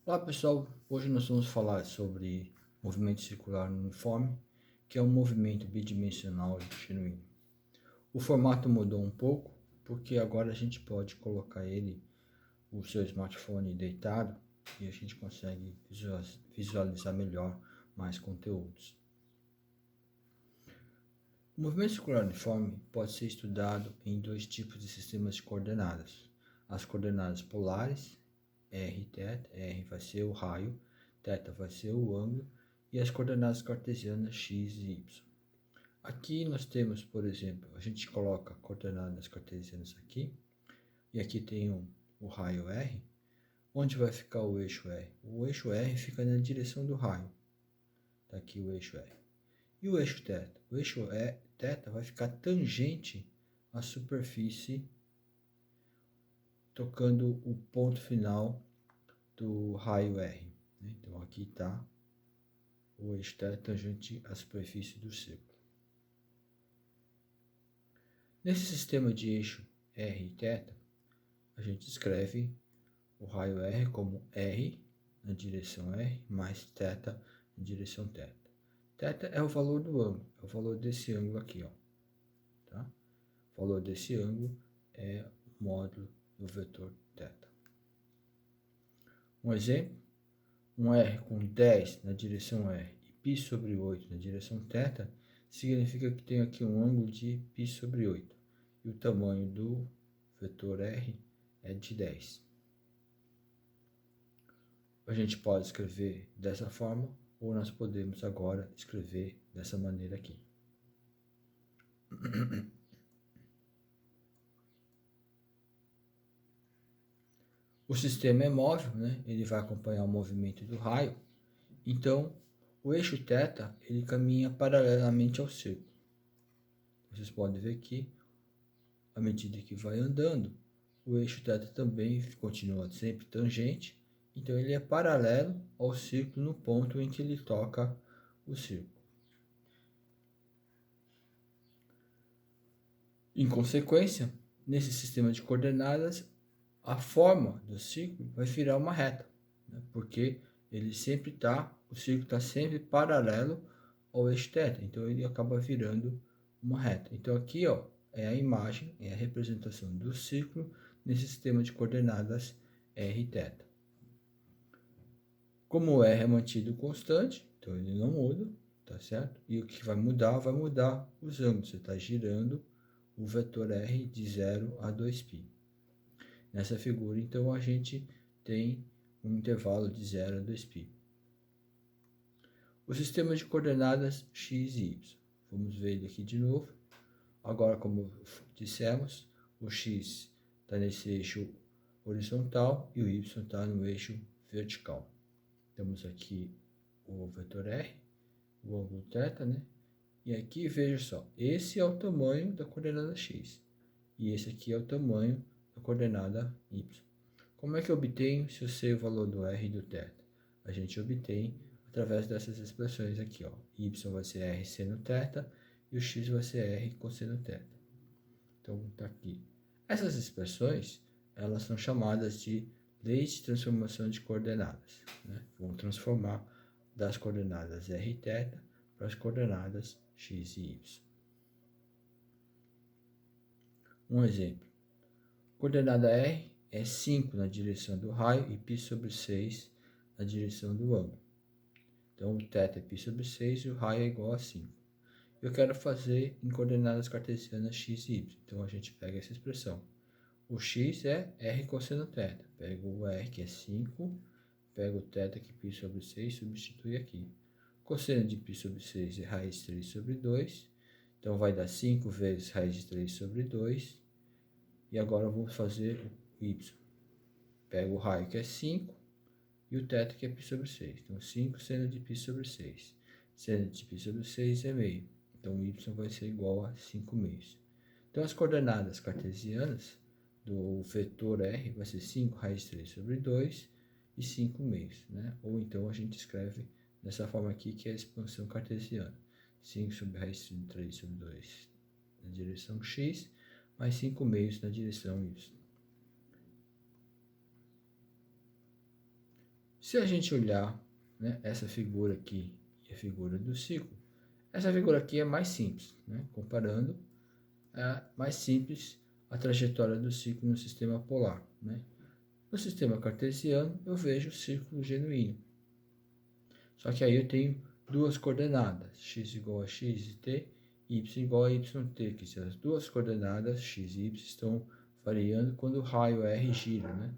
Olá pessoal, hoje nós vamos falar sobre movimento circular uniforme, que é um movimento bidimensional e genuíno. O formato mudou um pouco, porque agora a gente pode colocar o seu smartphone deitado, e a gente consegue visualizar melhor mais conteúdos. O movimento circular uniforme pode ser estudado em dois tipos de sistemas de coordenadas. As coordenadas polares, r e θ, r vai ser o raio, θ vai ser o ângulo, e as coordenadas cartesianas x e y. Aqui nós temos, por exemplo, a gente coloca coordenadas cartesianas aqui, e aqui tem o raio r. Onde vai ficar o eixo r? O eixo r fica na direção do raio. Está aqui o eixo r. E o eixo θ? O eixo θ vai ficar tangente à superfície, tocando o ponto final do raio R. Então aqui está o eixo θ tangente à superfície do círculo. Nesse sistema de eixo R e θ, a gente escreve o raio R como R na direção R mais θ na direção θ. Θ é o valor do ângulo, é o valor desse ângulo aqui, ó. Tá? O valor desse ângulo é o módulo do vetor θ. Um exemplo, um R com 10 na direção R e π sobre 8 na direção θ, significa que tem aqui um ângulo de π sobre 8. E o tamanho do vetor R é de 10. A gente pode escrever dessa forma, ou nós podemos agora escrever dessa maneira aqui. O sistema é móvel, né? Ele vai acompanhar o movimento do raio. Então, o eixo θ ele caminha paralelamente ao círculo. Vocês podem ver que, à medida que vai andando, o eixo θ também continua sempre tangente. Então, ele é paralelo ao círculo no ponto em que ele toca o círculo. Em consequência, nesse sistema de coordenadas, a forma do círculo vai virar uma reta, né? Porque ele sempre o círculo está sempre paralelo ao eixo θ, então ele acaba virando uma reta. Então aqui, ó, é a imagem, é a representação do círculo nesse sistema de coordenadas r e θ. Como o r é mantido constante, então ele não muda, tá certo? E o que vai mudar os ângulos. Você está girando o vetor r de 0 a 2π. Nessa figura, então, a gente tem um intervalo de 0 a 2π. O sistema de coordenadas x e y. Vamos ver ele aqui de novo. Agora, como dissemos, o x está nesse eixo horizontal e o y está no eixo vertical. Temos aqui o vetor r, o ângulo θ, né? E aqui, veja só, esse é o tamanho da coordenada x. E esse aqui é o tamanho da coordenada y. Como é que eu obtenho se eu sei o valor do r e do θ? A gente obtém através dessas expressões aqui, ó. Y vai ser r seno θ e o x vai ser r cosseno θ. Então, tá aqui. Essas expressões, elas são chamadas de leis de transformação de coordenadas, né? Vão transformar das coordenadas r e θ para as coordenadas x e y. Um exemplo. Coordenada r é 5 na direção do raio e π sobre 6 na direção do ângulo. Então, o θ é π sobre 6 e o raio é igual a 5. Eu quero fazer em coordenadas cartesianas x e y. Então, a gente pega essa expressão. O x é r cosseno θ. Pego o r, que é 5, pego o θ, que é π sobre 6, substitui aqui. Cosseno de π sobre 6 é raiz de 3 sobre 2. Então, vai dar 5 vezes raiz de 3 sobre 2. E agora vamos fazer o y. Pego o raio, que é 5, e o θ, que é π sobre 6. Então, 5 seno de π sobre 6. Seno de π sobre 6 é meio. Então, o y vai ser igual a 5 meios. Então, as coordenadas cartesianas do vetor r vai ser 5 raiz de 3 sobre 2 e 5 meios, né? Ou então a gente escreve dessa forma aqui, que é a expansão cartesiana. 5 sobre raiz de 3 sobre 2 na direção x, mais 5 meios na direção y. Se a gente olhar, né, essa figura aqui e a figura do ciclo, essa figura aqui é mais simples, né? Comparando, é mais simples a trajetória do ciclo no sistema polar, né? No sistema cartesiano, eu vejo o círculo genuíno. Só que aí eu tenho duas coordenadas, x igual a x e t, y igual a yt, que são as duas coordenadas x e y estão variando quando o raio R gira, né?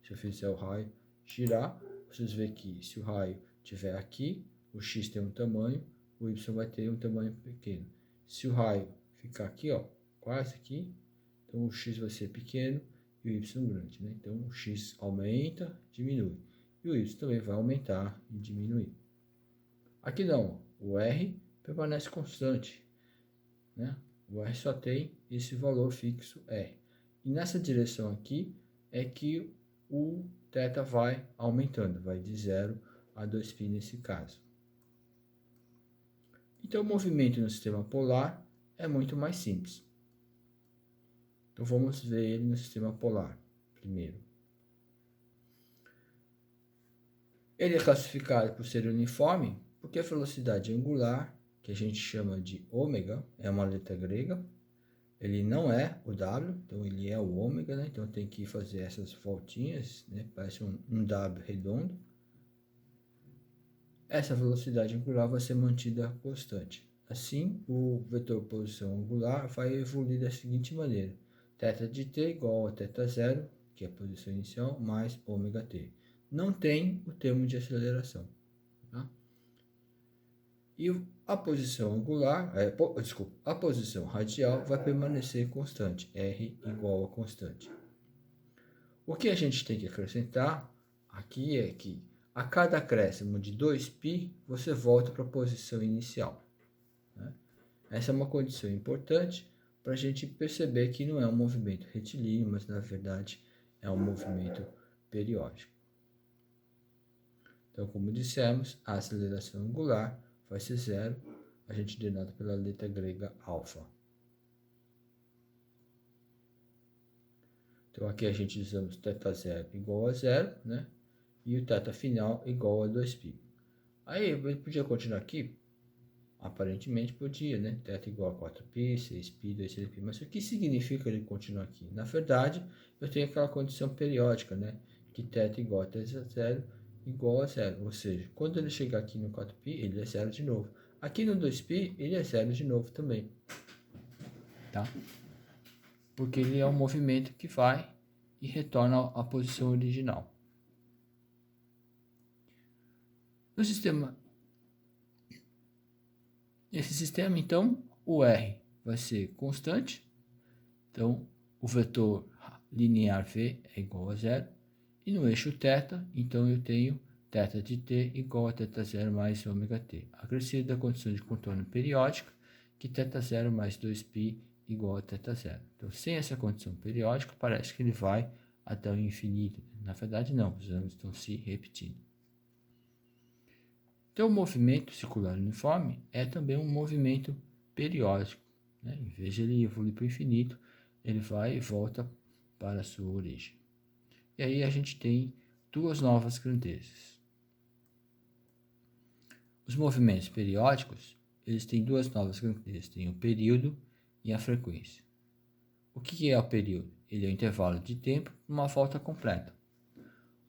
Se eu fizer o raio girar, vocês veem que se o raio estiver aqui, o x tem um tamanho, o y vai ter um tamanho pequeno. Se o raio ficar aqui, ó, quase aqui, então o x vai ser pequeno e o y grande, né? Então o x aumenta, diminui. E o y também vai aumentar e diminuir. Aqui não, o R permanece constante, né? O R só tem esse valor fixo R. E nessa direção aqui é que o θ vai aumentando, vai de 0 a 2π nesse caso. Então o movimento no sistema polar é muito mais simples. Então vamos ver ele no sistema polar primeiro. Ele é classificado por ser uniforme porque a velocidade angular, que a gente chama de ômega, é uma letra grega. Ele não é o W, então ele é o ômega, né? Então tem que fazer essas voltinhas, né? Parece um W redondo. Essa velocidade angular vai ser mantida constante. Assim, o vetor posição angular vai evoluir da seguinte maneira: θ de t igual a θ0, que é a posição inicial, mais ômega t. Não tem o termo de aceleração. Tá? E a posição angular, a posição radial vai permanecer constante, R igual a constante. O que a gente tem que acrescentar aqui é que a cada acréscimo de 2π, você volta para a posição inicial. Né? Essa é uma condição importante para a gente perceber que não é um movimento retilíneo, mas na verdade é um movimento periódico. Então, como dissemos, a aceleração angular vai ser 0, a gente denota pela letra grega alfa. Então, aqui a gente usamos θ0 igual a 0, né? E o θ final igual a 2π. Aí, eu podia continuar aqui? Aparentemente podia, né? θ igual a 4π, 6π, 2π. Mas o que significa ele continuar aqui? Na verdade, eu tenho aquela condição periódica, né? Que θ igual a θ0 igual a 0. Ou seja, quando ele chegar aqui no 4π, ele é 0 de novo. Aqui no 2π, ele é 0 de novo também. Tá? Porque ele é um movimento que vai e retorna à posição original. No sistema, nesse sistema, então, o R vai ser constante. Então, o vetor linear V é igual a 0. E no eixo θ, então eu tenho θ de t igual a θ0 mais ômega t, acrescido da condição de contorno periódica, que θ0 mais 2π igual a θ0. Então, sem essa condição periódica, parece que ele vai até o infinito. Na verdade, não, os ângulos estão se repetindo. Então, o movimento circular uniforme é também um movimento periódico. Né? Em vez de ele evoluir para o infinito, ele vai e volta para a sua origem. E aí a gente tem duas novas grandezas. Os movimentos periódicos, eles têm duas novas grandezas, tem o período e a frequência. O que é o período? Ele é o intervalo de tempo para uma volta completa.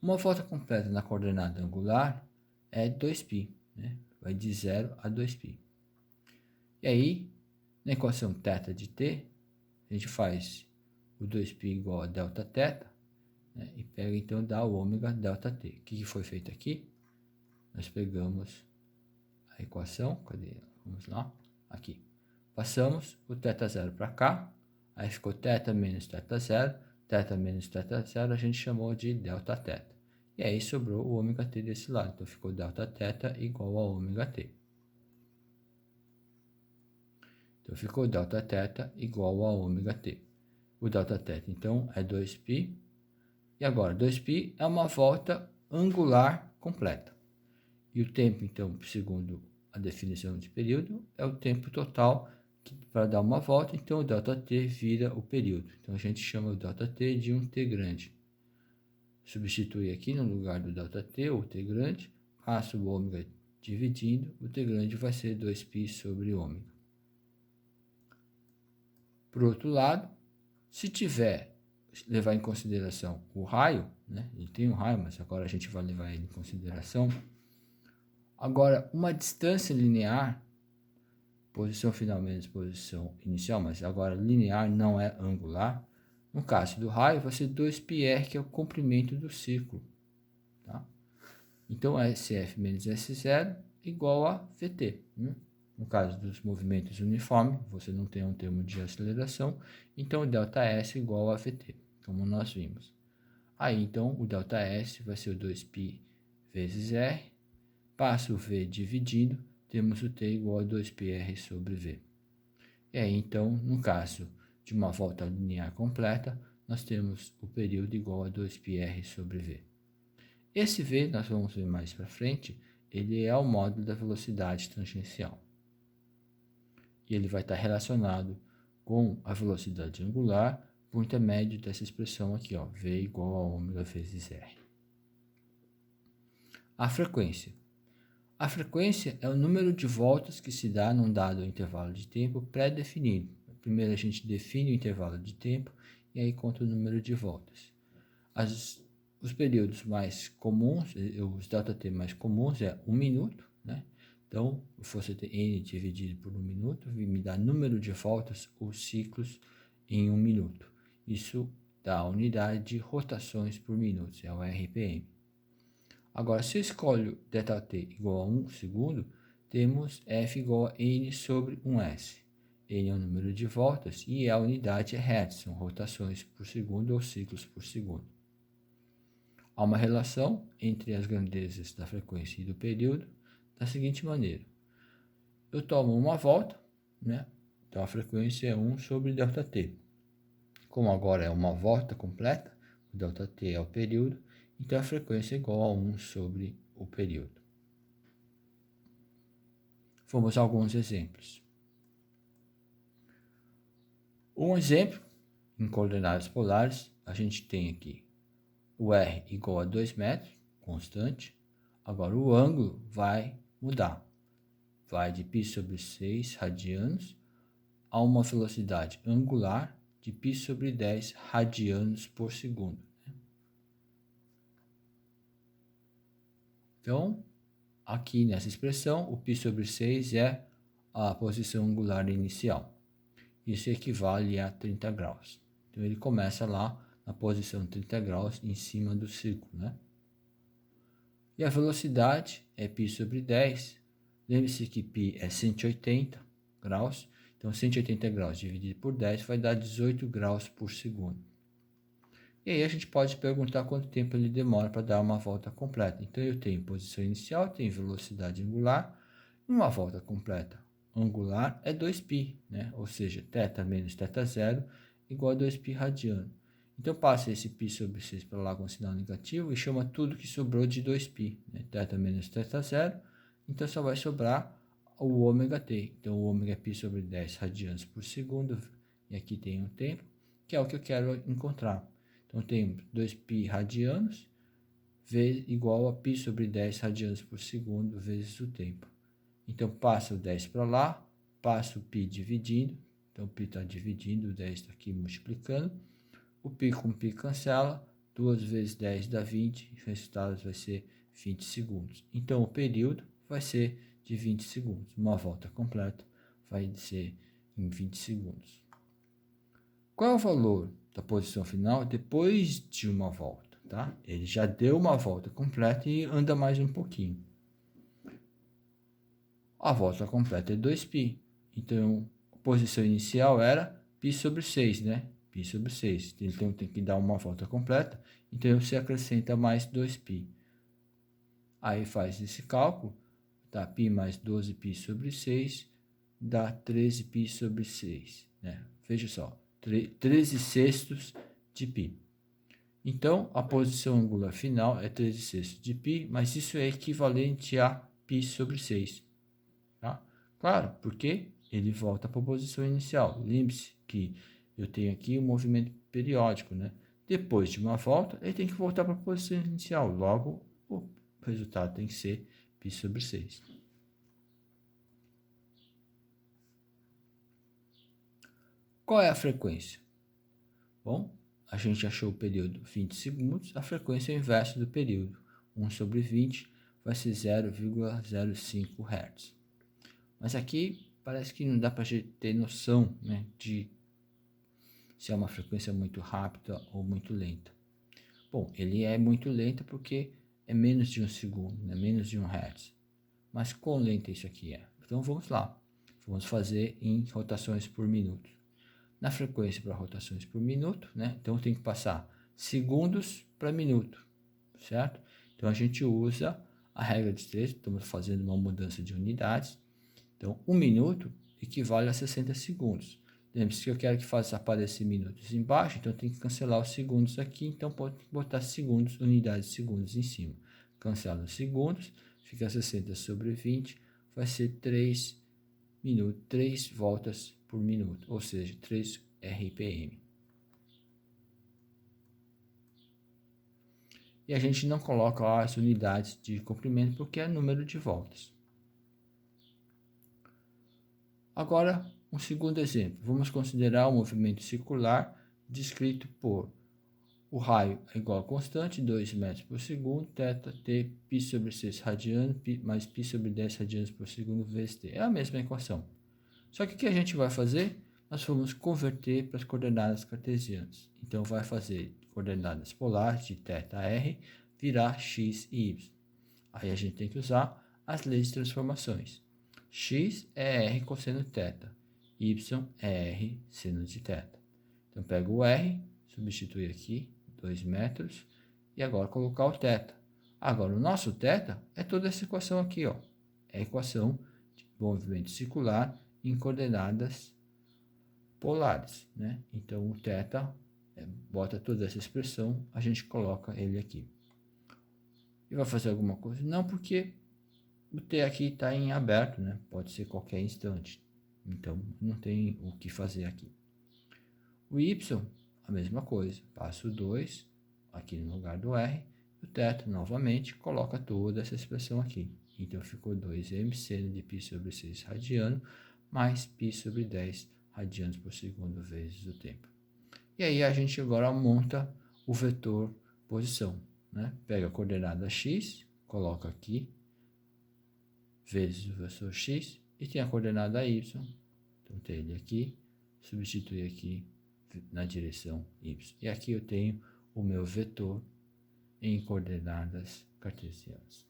Uma volta completa na coordenada angular é 2π, né? Vai de 0 a 2π. E aí, na equação θ de t, a gente faz o 2π igual a Δθ, né? E pega então dá o ômega ΔT. O que foi feito aqui? Nós pegamos a equação, cadê ela? Vamos lá, aqui. Passamos o θ0 para cá, aí ficou θ menos θ0, θ menos θ0 a gente chamou de Δθ. E aí sobrou o ômega t desse lado, então ficou Δθ igual a ômega t. Então ficou Δθ igual a ômega t. O Δθ então é 2π. E agora, 2π é uma volta angular completa. E o tempo, então, segundo a definição de período, é o tempo total para dar uma volta. Então, o ΔT vira o período. Então, a gente chama o ΔT de um T grande. substituir aqui no lugar do ΔT, o T grande, passo o ômega dividindo, o T grande vai ser 2π sobre ômega. Por outro lado, se levar em consideração o raio, né? Ele tem um raio, mas agora a gente vai levar ele em consideração. Agora, uma distância linear, posição final menos posição inicial, mas agora linear não é angular. No caso do raio, vai ser 2πr, que é o comprimento do círculo. Tá? Então, SF menos S0 igual a VT. No caso dos movimentos uniformes, você não tem um termo de aceleração, então o ΔS igual a VT, como nós vimos. Aí, então, o ΔS vai ser o 2π vezes R, passa o V dividindo, temos o T igual a 2πr sobre V. E aí, então, no caso de uma volta linear completa, nós temos o período igual a 2πr sobre V. Esse V, nós vamos ver mais para frente, ele é o módulo da velocidade tangencial. E ele vai estar relacionado com a velocidade angular por intermédio dessa expressão aqui, ó, V igual a ômega vezes R. A frequência. A frequência é o número de voltas que se dá num dado intervalo de tempo pré-definido. Primeiro a gente define o intervalo de tempo e aí conta o número de voltas. Os períodos mais comuns, os ΔT mais comuns é 1 minuto, né? Então, você tem n dividido por 1 minuto, me dá número de voltas ou ciclos em 1 minuto. Isso dá a unidade de rotações por minuto, é o RPM. Agora, se eu escolho ΔT igual a 1 segundo, temos F igual a N sobre 1S. N é o número de voltas e a unidade é Hertz, são rotações por segundo ou ciclos por segundo. Há uma relação entre as grandezas da frequência e do período da seguinte maneira. Eu tomo uma volta, né? Então a frequência é 1 sobre ΔT. Como agora é uma volta completa, o ΔT é o período, então a frequência é igual a 1 sobre o período. Vamos a alguns exemplos. Um exemplo, em coordenadas polares, a gente tem aqui o R igual a 2 metros, constante. Agora o ângulo vai mudar. Vai de π sobre 6 radianos a uma velocidade angular de π sobre 10 radianos por segundo. Então, aqui nessa expressão, o π sobre 6 é a posição angular inicial. Isso equivale a 30 graus. Então, ele começa lá na posição 30 graus em cima do círculo, né? E a velocidade é π sobre 10. Lembre-se que π é 180 graus. Então, 180 graus dividido por 10 vai dar 18 graus por segundo. E aí a gente pode perguntar quanto tempo ele demora para dar uma volta completa. Então, eu tenho posição inicial, tenho velocidade angular, e uma volta completa angular é 2π, né? Ou seja, θ menos θ0 igual a 2π radiano. Então, passa esse π sobre 6 para lá com sinal negativo e chama tudo que sobrou de 2π, né? θ menos θ0, então só vai sobrar o ômega t. Então, o ômega é π sobre 10 radianos por segundo, e aqui tem um tempo, que é o que eu quero encontrar. Então, temos 2π radianos igual a π sobre 10 radianos por segundo vezes o tempo. Então, passa o 10 para lá, passa o π dividindo. Então, o π está dividindo, o 10 está aqui multiplicando. O π com π cancela, 2 vezes 10 dá 20, o resultado vai ser 20 segundos. Então, o período vai ser de 20 segundos. Uma volta completa vai ser em 20 segundos. Qual é o valor da posição final depois de uma volta? Tá? Ele já deu uma volta completa e anda mais um pouquinho. A volta completa é 2π. Então, a posição inicial era π sobre 6, né? Π sobre 6. Então, tem que dar uma volta completa. Então, você acrescenta mais 2π. Aí, faz esse cálculo. Tá? Π mais 12π sobre 6 dá 13π sobre 6. Né? Veja só. 13 sextos de π. Então, a posição angular final é 13 sextos de π, mas isso é equivalente a π sobre 6. Tá? Claro, porque ele volta para a posição inicial. Lembre-se que eu tenho aqui um movimento periódico, né? Depois de uma volta, ele tem que voltar para a posição inicial. Logo, o resultado tem que ser π sobre 6. Qual é a frequência? Bom, a gente achou o período 20 segundos, a frequência é o inverso do período. 1 sobre 20 vai ser 0,05 Hz. Mas aqui parece que não dá para a gente ter noção, né, de se é uma frequência muito rápida ou muito lenta. Bom, ele é muito lento porque é menos de 1 segundo, né, menos de 1 Hz. Mas quão lento isso aqui é? Então vamos lá. Vamos fazer em rotações por minuto. Na frequência para rotações por minuto, né? Então tem que passar segundos para minuto, certo? Então a gente usa a regra de 3, estamos fazendo uma mudança de unidades. Então 1 minuto equivale a 60 segundos. Lembre-se que eu quero que faça aparecer minutos embaixo, então tem que cancelar os segundos aqui, então pode botar segundos, unidades de segundos em cima. Cancela os segundos, fica 60 sobre 20, vai ser 3 voltas por minuto, ou seja, 3 RPM. E a gente não coloca lá as unidades de comprimento porque é número de voltas. Agora, um segundo exemplo. Vamos considerar o movimento circular descrito por o raio é igual a constante, 2 metros por segundo, θ, t, π sobre 6 radianos, mais π sobre 10 radianos por segundo vezes t. É a mesma equação. Só que o que a gente vai fazer? Nós vamos converter para as coordenadas cartesianas. Então, vai fazer coordenadas polares de θr virar x e y. Aí a gente tem que usar as leis de transformações. X é r cosseno θ, y é r seno de θ. Então, pego o r, substitui aqui, 2 metros, e agora colocar o θ. Agora, o nosso θ é toda essa equação aqui, ó. É a equação de movimento circular em coordenadas polares, né? Então, o θ, bota toda essa expressão, a gente coloca ele aqui. E vai fazer alguma coisa? Não, porque o t aqui está em aberto, né? Pode ser qualquer instante. Então, não tem o que fazer aqui. O y, a mesma coisa. Passo 2 aqui no lugar do r. O θ, novamente, coloca toda essa expressão aqui. Então, ficou 2m seno de π sobre 6 radiano mais π sobre 10 radianos por segundo vezes o tempo. E aí, a gente agora monta o vetor posição, né? Pega a coordenada x, coloca aqui, vezes o vetor x, e tem a coordenada y. Então, tem ele aqui, substitui aqui na direção y. E aqui eu tenho o meu vetor em coordenadas cartesianas.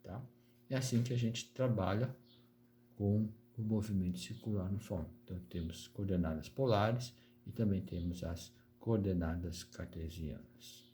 Tá? É assim que a gente trabalha com o movimento circular no fórum. Então, temos coordenadas polares e também temos as coordenadas cartesianas.